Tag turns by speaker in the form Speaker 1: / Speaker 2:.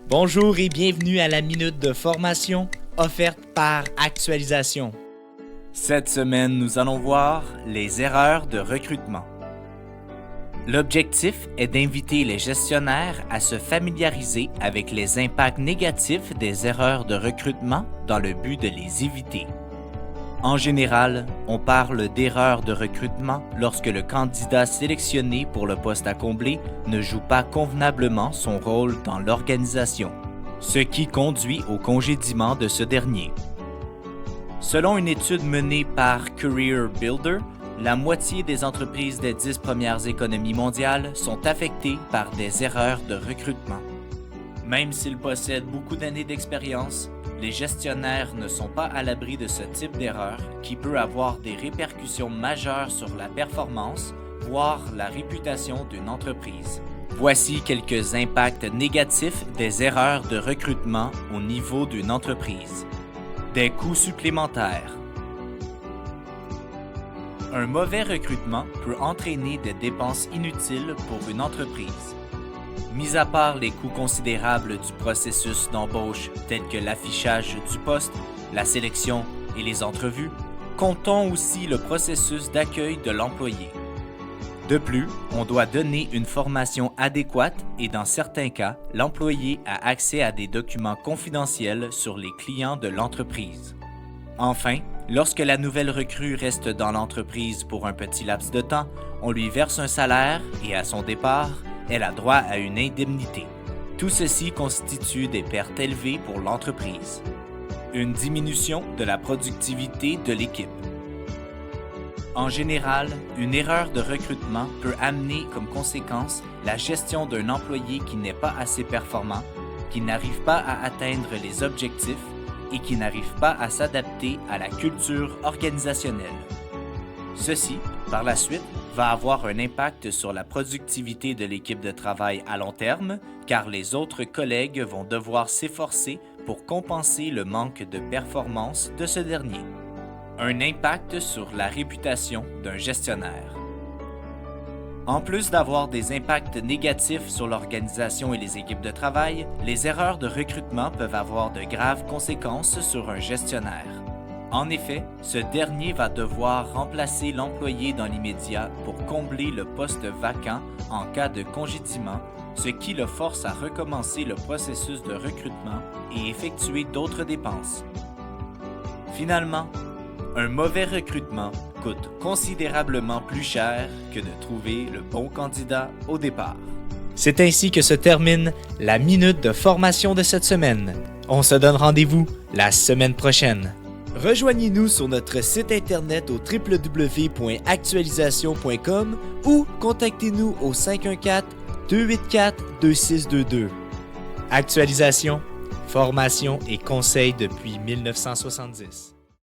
Speaker 1: Bonjour et bienvenue à la minute de formation offerte par Actualisation. Cette semaine, nous allons voir les erreurs de recrutement. L'objectif est d'inviter les gestionnaires à se familiariser avec les impacts négatifs des erreurs de recrutement dans le but de les éviter. En général, on parle d'erreurs de recrutement lorsque le candidat sélectionné pour le poste à combler ne joue pas convenablement son rôle dans l'organisation, ce qui conduit au congédiement de ce dernier. Selon une étude menée par Career Builder, la moitié des entreprises des 10 premières économies mondiales sont affectées par des erreurs de recrutement. Même s'ils possèdent beaucoup d'années d'expérience, les gestionnaires ne sont pas à l'abri de ce type d'erreur qui peut avoir des répercussions majeures sur la performance, voire la réputation d'une entreprise. Voici quelques impacts négatifs des erreurs de recrutement au niveau d'une entreprise. Des coûts supplémentaires. Un mauvais recrutement peut entraîner des dépenses inutiles pour une entreprise. Mis à part les coûts considérables du processus d'embauche tels que l'affichage du poste, la sélection et les entrevues, comptons aussi le processus d'accueil de l'employé. De plus, on doit donner une formation adéquate et dans certains cas, l'employé a accès à des documents confidentiels sur les clients de l'entreprise. Enfin, lorsque la nouvelle recrue reste dans l'entreprise pour un petit laps de temps, on lui verse un salaire et à son départ, elle a droit à une indemnité. Tout ceci constitue des pertes élevées pour l'entreprise. Une diminution de la productivité de l'équipe. En général, une erreur de recrutement peut amener comme conséquence la gestion d'un employé qui n'est pas assez performant, qui n'arrive pas à atteindre les objectifs et qui n'arrive pas à s'adapter à la culture organisationnelle. Ceci, par la suite, va avoir un impact sur la productivité de l'équipe de travail à long terme, car les autres collègues vont devoir s'efforcer pour compenser le manque de performance de ce dernier. Un impact sur la réputation d'un gestionnaire. En plus d'avoir des impacts négatifs sur l'organisation et les équipes de travail, les erreurs de recrutement peuvent avoir de graves conséquences sur un gestionnaire. En effet, ce dernier va devoir remplacer l'employé dans l'immédiat pour combler le poste vacant en cas de congédiement, ce qui le force à recommencer le processus de recrutement et effectuer d'autres dépenses. Finalement, un mauvais recrutement coûte considérablement plus cher que de trouver le bon candidat au départ. C'est ainsi que se termine la minute de formation de cette semaine. On se donne rendez-vous la semaine prochaine. Rejoignez-nous sur notre site internet au www.actualisation.com ou contactez-nous au 514-284-2622. Actualisation, formation et conseils depuis 1970.